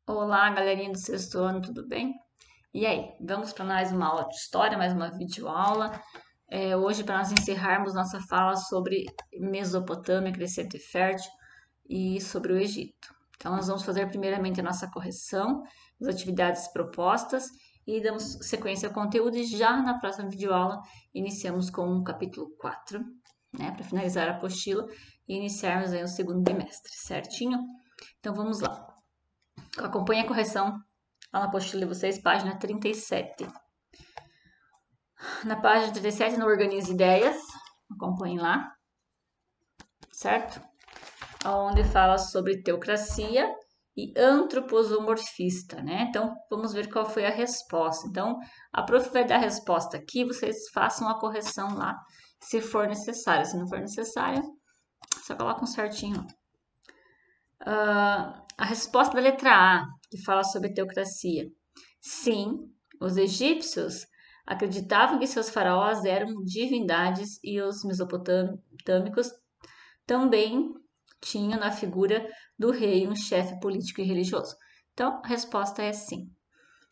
Olá, galerinha do sexto ano, tudo bem? E aí, vamos para mais uma aula de história, mais uma videoaula. Hoje, para nós encerrarmos nossa fala sobre Mesopotâmia, Crescente e Fértil e sobre o Egito. Então, nós vamos fazer primeiramente a nossa correção das atividades propostas e damos sequência ao conteúdo e já na próxima videoaula iniciamos com o capítulo 4, né, para finalizar a apostila e iniciarmos aí o segundo bimestre, certinho? Então, vamos lá. Acompanhe a correção lá na apostila de vocês, página 37. Na página 37, no Organize Ideias, acompanhe lá, certo? Onde fala sobre teocracia e antroposomorfista, né? Então, vamos ver qual foi a resposta. Então, a prof vai dar a resposta aqui, vocês façam a correção lá, se for necessário. Se não for necessário, só colocam certinho. A resposta da letra A, que fala sobre teocracia. Sim, os egípcios acreditavam que seus faraós eram divindades e os mesopotâmicos também tinham na figura do rei um chefe político e religioso. Então, a resposta é sim.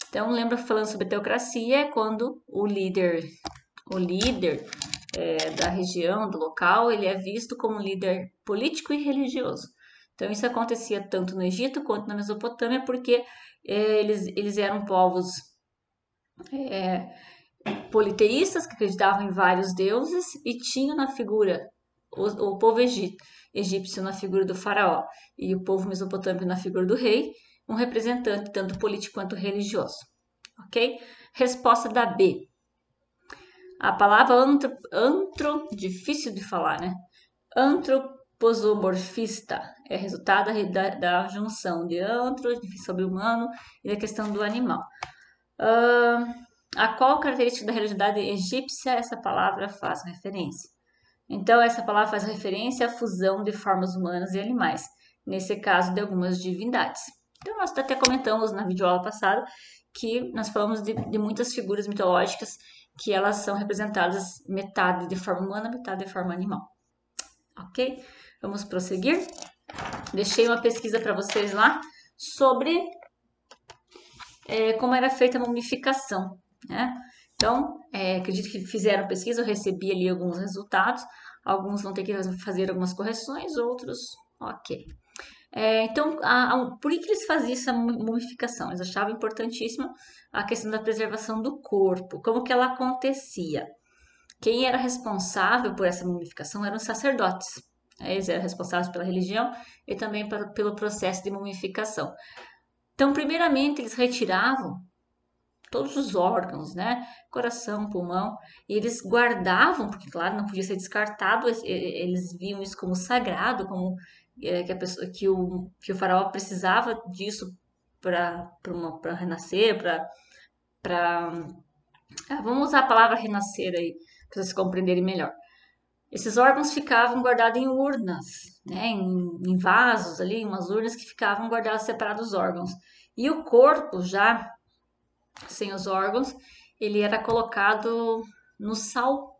Então, lembra falando sobre teocracia é quando o líder da região, do local, ele é visto como líder político e religioso. Então, isso acontecia tanto no Egito quanto na Mesopotâmia, porque eles eram povos politeístas que acreditavam em vários deuses e tinham na figura o povo egípcio na figura do faraó e o povo mesopotâmico na figura do rei, um representante tanto político quanto religioso. Ok? Resposta da B. A palavra difícil de falar, né? Antroposomorfista é resultado da junção de sobre humano, e da questão do animal. A qual característica da realidade egípcia essa palavra faz referência? Então, essa palavra faz referência à fusão de formas humanas e animais, nesse caso de algumas divindades. Então, nós até comentamos na videoaula passada que nós falamos de muitas figuras mitológicas que elas são representadas metade de forma humana, metade de forma animal. Ok? Vamos prosseguir. Deixei uma pesquisa para vocês lá sobre como era feita a mumificação, né? Então, acredito que fizeram pesquisa, eu recebi ali alguns resultados. Alguns vão ter que fazer algumas correções, outros, ok. Então, por que eles faziam essa mumificação? Eles achavam importantíssima a questão da preservação do corpo, como que ela acontecia. Quem era responsável por essa mumificação eram os sacerdotes. Eles eram responsáveis pela religião e também pelo processo de mumificação. Então, primeiramente, eles retiravam todos os órgãos, né? Coração, pulmão, e eles guardavam, porque claro, não podia ser descartado, eles viam isso como sagrado, como que a pessoa, que o faraó precisava disso para renascer, vamos usar a palavra renascer aí, para vocês compreenderem melhor. Esses órgãos ficavam guardados em urnas, né, em vasos ali, umas urnas que ficavam guardadas separados os órgãos. E o corpo já sem os órgãos, ele era colocado no sal,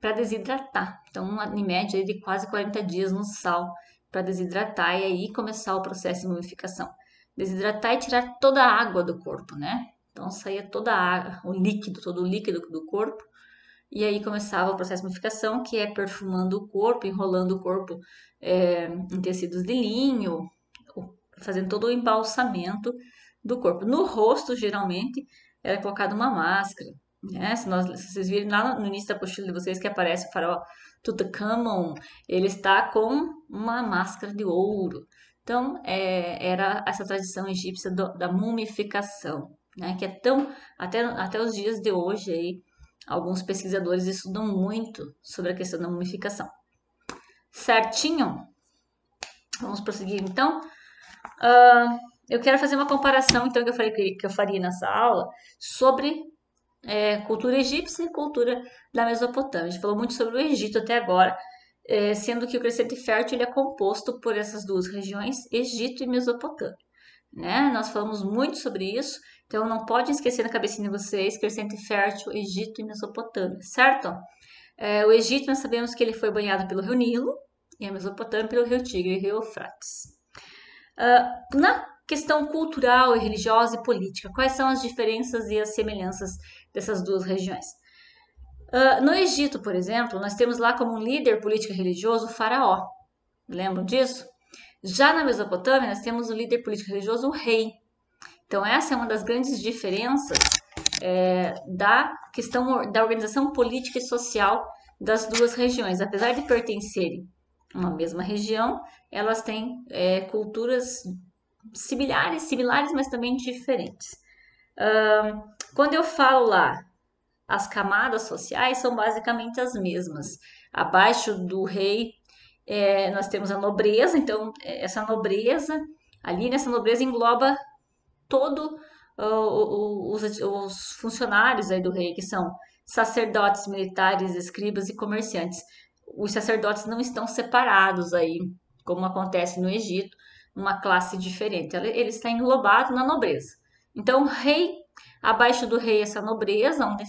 para desidratar. Então, em média, de quase 40 dias no sal para desidratar e aí começar o processo de mumificação. Desidratar e tirar toda a água do corpo, né? Então, saía toda a água, todo o líquido do corpo. E aí começava o processo de mumificação, que é perfumando o corpo, enrolando o corpo em tecidos de linho, fazendo todo o embalsamento do corpo. No rosto, geralmente, era colocada uma máscara, né? Se vocês virem lá no início da apostila de vocês que aparece o faraó Tutankhamon, ele está com uma máscara de ouro. Então, era essa tradição egípcia da mumificação, né? Que é até os dias de hoje aí, alguns pesquisadores estudam muito sobre a questão da mumificação. Certinho? Vamos prosseguir então. Eu quero fazer uma comparação, então, que eu falei que eu faria nessa aula, sobre cultura egípcia e cultura da Mesopotâmia. A gente falou muito sobre o Egito até agora, sendo que o crescente fértil ele é composto por essas duas regiões, Egito e Mesopotâmia. Né? Nós falamos muito sobre isso, então não pode esquecer na cabecinha de vocês, crescente fértil, Egito e Mesopotâmia, certo? O Egito, nós sabemos que ele foi banhado pelo Rio Nilo, e a Mesopotâmia pelo Rio Tigre e Rio Eufrates. Na questão cultural e religiosa e política, quais são as diferenças e as semelhanças dessas duas regiões? No Egito, por exemplo, nós temos lá como um líder político e religioso o faraó. Lembram disso? Já na Mesopotâmia, nós temos o líder político e religioso, o rei. Então, essa é uma das grandes diferenças da questão da organização política e social das duas regiões. Apesar de pertencerem a uma mesma região, elas têm culturas similares, mas também diferentes. Quando eu falo lá, as camadas sociais são basicamente as mesmas. Abaixo do rei, nós temos a nobreza, então essa nobreza, ali nessa nobreza engloba todo os funcionários aí do rei, que são sacerdotes, militares, escribas e comerciantes. Os sacerdotes não estão separados aí, como acontece no Egito, uma classe diferente. Ele está englobado na nobreza. Então, rei, abaixo do rei, essa nobreza, onde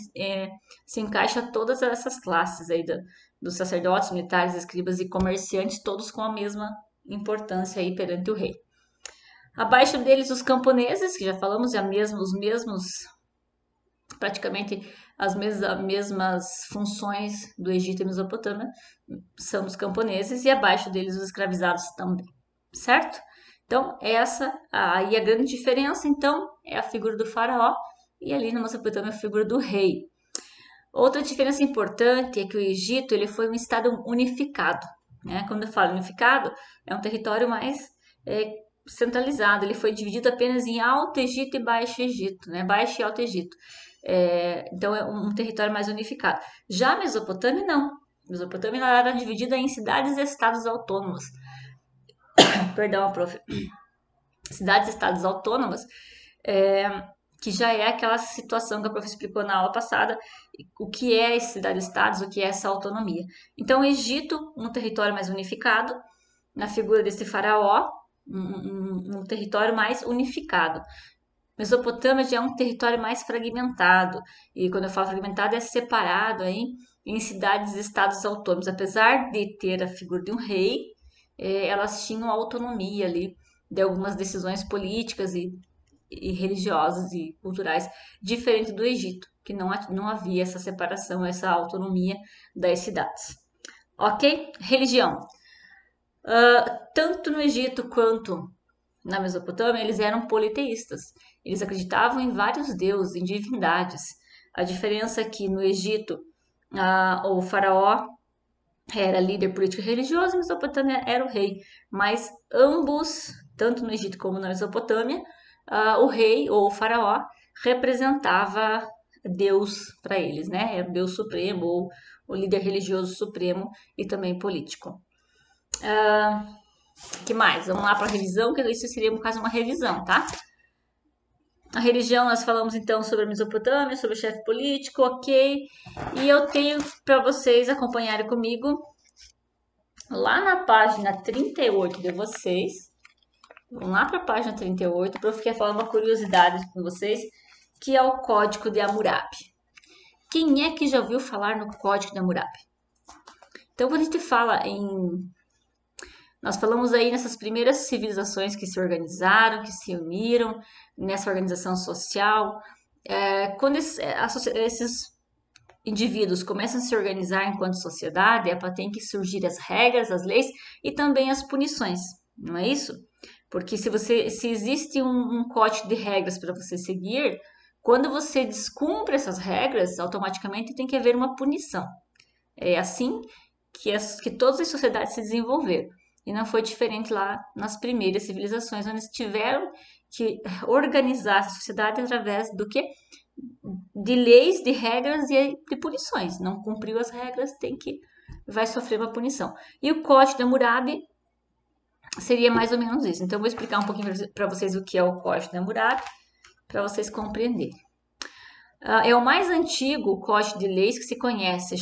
se encaixa todas essas classes aí dos sacerdotes, militares, escribas e comerciantes, todos com a mesma importância aí perante o rei. Abaixo deles, os camponeses, que já falamos, os mesmos, praticamente as mesmas funções do Egito e Mesopotâmia, são os camponeses, e abaixo deles, os escravizados também, certo? Então, essa aí a grande diferença, então, é a figura do faraó, e ali na Mesopotâmia, a figura do rei. Outra diferença importante é que o Egito ele foi um estado unificado, né? Quando eu falo unificado, é um território mais centralizado. Ele foi dividido apenas em Alto Egito e Baixo Egito, né? Baixo e Alto Egito. Então é um território mais unificado. Já a Mesopotâmia não. A Mesopotâmia era dividida em cidades e estados autônomos. Perdão, prof. Cidades e estados autônomas, que já é aquela situação que a prof explicou na aula passada, o que é esse cidade-estados, o que é essa autonomia. Então, o Egito, um território mais unificado, na figura desse faraó, um território mais unificado. Mesopotâmia já é um território mais fragmentado, e quando eu falo fragmentado é separado aí em cidades e estados autônomos. Apesar de ter a figura de um rei, elas tinham autonomia ali de algumas decisões políticas e religiosas e culturais, diferente do Egito, que não havia essa separação, essa autonomia das cidades. Ok? Religião. Tanto no Egito quanto na Mesopotâmia, eles eram politeístas. Eles acreditavam em vários deuses, em divindades. A diferença é que no Egito, o faraó era líder político e religioso, a Mesopotâmia era o rei. Mas ambos, tanto no Egito como na Mesopotâmia, o rei ou o faraó representava Deus para eles, né? Era o Deus supremo ou o líder religioso supremo e também político. Que mais? Vamos lá para a revisão, que isso seria, no caso, uma revisão, tá? A religião, nós falamos então sobre a Mesopotâmia, sobre o chefe político, ok? E eu tenho para vocês acompanharem comigo lá na página 38 de vocês. Vamos lá para a página 38, para eu ficar falando uma curiosidade com vocês, que é o Código de Hammurabi. Quem é que já ouviu falar no Código de Hammurabi? Então, quando a gente fala nós falamos aí nessas primeiras civilizações que se organizaram, que se uniram nessa organização social. Quando esses indivíduos começam a se organizar enquanto sociedade, tem que surgir as regras, as leis e também as punições, não é isso? Porque se existe um código de regras para você seguir, quando você descumpre essas regras, automaticamente tem que haver uma punição. É assim que todas as sociedades se desenvolveram. E não foi diferente lá nas primeiras civilizações, onde tiveram que organizar a sociedade através do que? De leis, de regras e de punições. Não cumpriu as regras, vai sofrer uma punição. E o Código de Hammurabi seria mais ou menos isso. Então, eu vou explicar um pouquinho para vocês o que é o Código de Hammurabi, para vocês compreenderem. É o mais antigo código de leis que se conhece,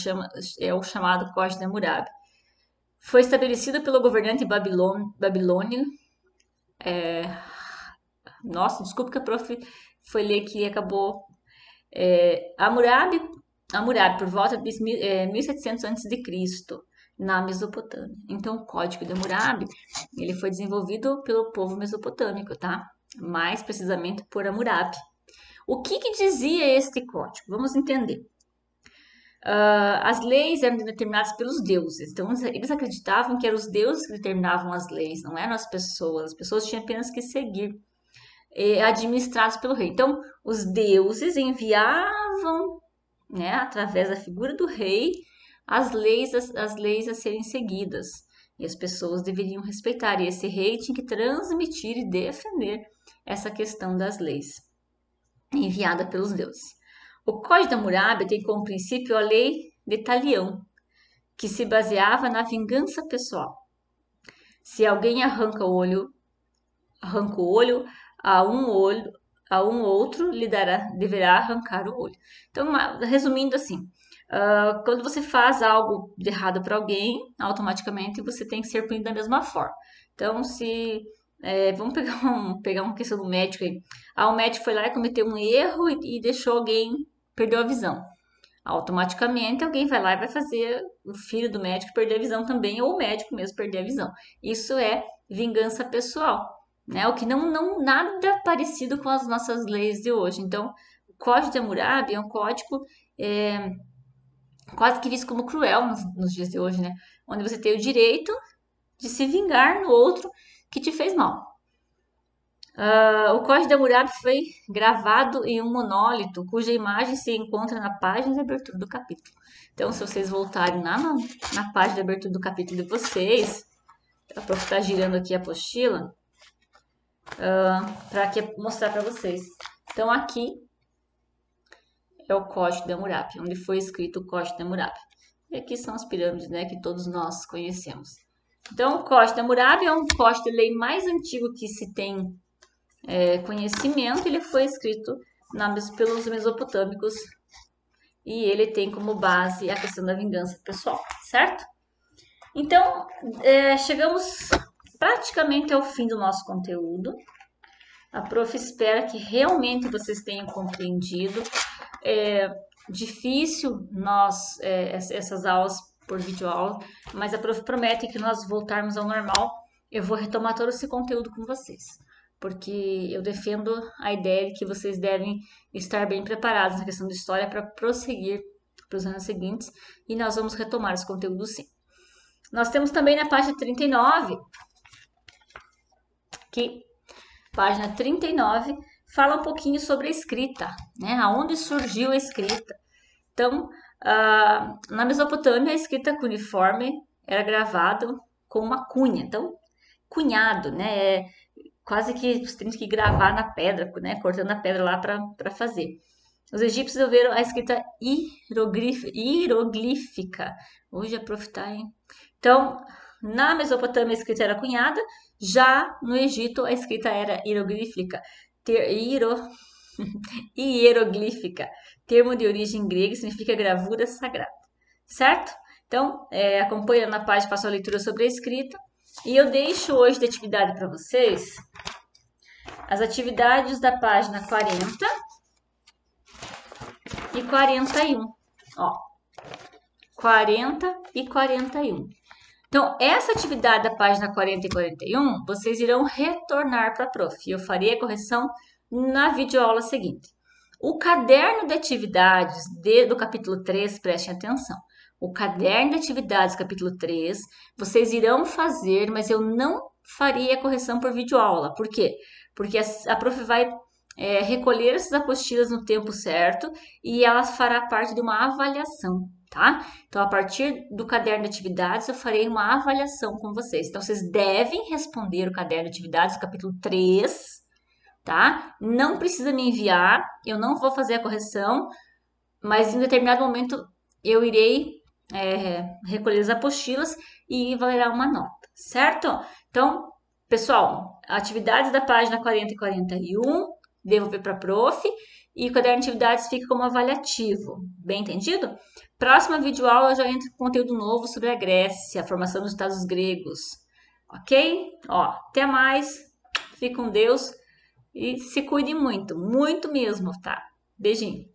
é o chamado Código de Hammurabi. Foi estabelecido pelo governante babilônio. Nossa, desculpa que a prof foi ler que acabou. Hammurabi, por volta de 1700 a.C. na Mesopotâmia. Então, o Código de Hammurabi, ele foi desenvolvido pelo povo mesopotâmico, tá? Mais precisamente por Hammurabi. O que dizia este código? Vamos entender. As leis eram determinadas pelos deuses. Então, eles acreditavam que eram os deuses que determinavam as leis, não eram as pessoas. As pessoas tinham apenas que seguir, administrados pelo rei. Então, os deuses enviavam, né, através da figura do rei, as leis a serem seguidas. E as pessoas deveriam respeitar. E esse rei tinha que transmitir e defender essa questão das leis enviada pelos deuses. O Código de Hammurabi tem como princípio a lei de Talião, que se baseava na vingança pessoal. Se alguém arranca o olho a um outro lhe deverá arrancar o olho. Então, resumindo assim, quando você faz algo de errado para alguém, automaticamente você tem que ser punido da mesma forma. Então, vamos pegar uma questão do médico aí. O médico foi lá e cometeu um erro e deixou alguém, perdeu a visão. Automaticamente alguém vai lá e vai fazer o filho do médico perder a visão também, ou o médico mesmo perder a visão. Isso é vingança pessoal, né? O que não nada parecido com as nossas leis de hoje. Então, o Código de Hammurabi é um código quase que visto como cruel nos dias de hoje, né? Onde você tem o direito de se vingar no outro que te fez mal. O Código de Hammurabi foi gravado em um monólito, cuja imagem se encontra na página de abertura do capítulo. Então, se vocês voltarem lá na página de abertura do capítulo de vocês, a prof está girando aqui a apostila, para mostrar para vocês. Então, aqui é o Código de Hammurabi, onde foi escrito o Código de Hammurabi. E aqui são as pirâmides, né, que todos nós conhecemos. Então, o Código de Hammurabi é um código de lei mais antigo que se tem conhecimento. Ele foi escrito pelos mesopotâmicos e ele tem como base a questão da vingança pessoal, certo? Então, chegamos praticamente ao fim do nosso conteúdo. A prof espera que realmente vocês tenham compreendido. Difícil essas aulas por videoaula, mas a prof promete que nós voltarmos ao normal, eu vou retomar todo esse conteúdo com vocês, porque eu defendo a ideia de que vocês devem estar bem preparados na questão de história para prosseguir para os anos seguintes, e nós vamos retomar esse conteúdo sim. Nós temos também na página 39, que página 39 fala um pouquinho sobre a escrita, né? Aonde surgiu a escrita. Então, na Mesopotâmia, a escrita cuneiforme era gravada com uma cunha. Então, cunhado, né? Quase que você tem que gravar na pedra, né? Cortando a pedra lá para fazer. Os egípcios desenvolveram a escrita hieroglífica. Hoje a prof tá, hein? Então, na Mesopotâmia a escrita era cunhada, já no Egito a escrita era hieroglífica. Hieroglífica, termo de origem grega, significa gravura sagrada, certo? Então, acompanha na página, faço a leitura sobre a escrita. E eu deixo hoje de atividade para vocês as atividades da página 40 e 41. Ó, 40 e 41. Então, essa atividade da página 40 e 41, vocês irão retornar para a prof. Eu farei a correção na videoaula seguinte. O caderno de atividades do capítulo 3, prestem atenção. O caderno de atividades, capítulo 3, vocês irão fazer, mas eu não farei a correção por videoaula. Por quê? Porque a prof vai recolher essas apostilas no tempo certo e ela fará parte de uma avaliação, tá? Então, a partir do caderno de atividades, eu farei uma avaliação com vocês. Então, vocês devem responder o caderno de atividades, capítulo 3, tá? Não precisa me enviar, eu não vou fazer a correção, mas em determinado momento eu irei recolher as apostilas e valerá uma nota, certo? Então, pessoal, atividades da página 40 e 41, devolver para a prof, e o caderno de atividades fica como avaliativo, bem entendido? Próxima videoaula eu já entro com conteúdo novo sobre a Grécia, a formação dos estados gregos, ok? Ó, até mais, fique com Deus e se cuide muito, muito mesmo, tá? Beijinho!